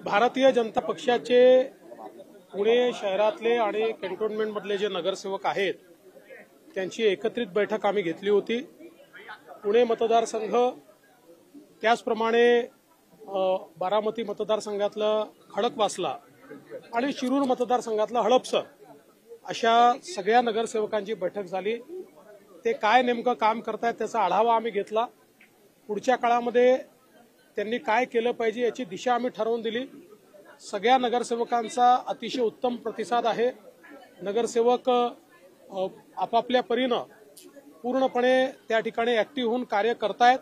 भारतीय जनता पक्षाचे पुणे शहरातले आणि कॅन्टोन्मेंट मधले जे नगरसेवक आहेत त्यांची एकत्रित बैठक आम्ही घेतली होती। पुणे मतदारसंघ त्याचप्रमाणे बारामती मतदारसंघातलं खडकवासला आणि शिरूर मतदारसंघातलं हडपसर अशा सगळ्या नगरसेवकांची बैठक झाली। ते काय नेमकं काम करतायत त्याचा आढावा आम्ही घेतला। पुढच्या काळामध्ये त्यांनी काय केलं पाहिजे याची दिशा आम्ही ठरवून दिली। सगळ्या नगरसेवकांचा अतिशय उत्तम प्रतिसाद आहे। नगरसेवक आपापल्या परीने पूर्णपणे त्या ठिकाणी ऍक्टिव्ह होऊन कार्य करतायत।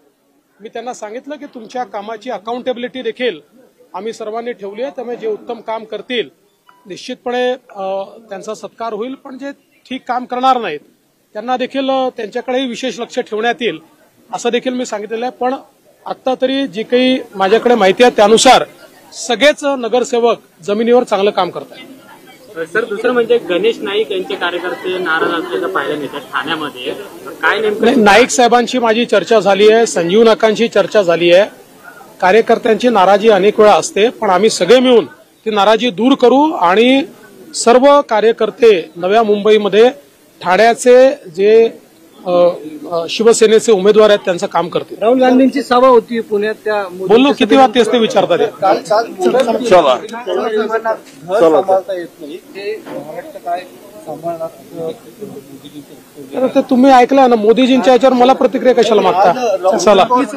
मी त्यांना सांगितलं की तुमच्या कामाची अकाउंटेबिलिटी देखील आम्ही सर्वांनी ठेवली आहे, त्यामुळे जे उत्तम काम करतील निश्चितपणे त्यांचा सत्कार होईल, पण जे ठीक काम करणार नाहीत त्यांना देखील त्यांच्याकडेही विशेष लक्ष ठेवण्यात येईल असं देखील मी सांगितलेलं आहे। पण आता तरी जी काही माझ्याकडे माहिती आहे त्यानुसार सगळेच नगरसेवक जमिनीवर चांगलं काम करतात। सर, दुसरं म्हणजे गणेश नाईक यांचे कार्यकर्ते नाराज असल्याचं पाहिलं मिळतं ठाण्यामध्ये, काय नेमकं? नाईक साहेबांची माझी चर्चा झाली आहे, संजीव नाकांची चर्चा झाली आहे। कार्यकर्त्यांची नाराजी अनेक वेळा असते, पण आम्ही सगळे मिळून ती नाराजी दूर करू आणि सर्व कार्यकर्ते नव्या मुंबईमध्ये ठाण्याचे जे शिवसेनेचे उमेदवार आहेत त्यांचं काम करतील। राहुल गांधींची सभा होती पुण्यात, त्या बोललो किती वेळा तेच ते विचारतात। ते तुम्ही ऐकलं ना, मोदीजींच्या याच्यावर मला प्रतिक्रिया कशाला मागता? चला।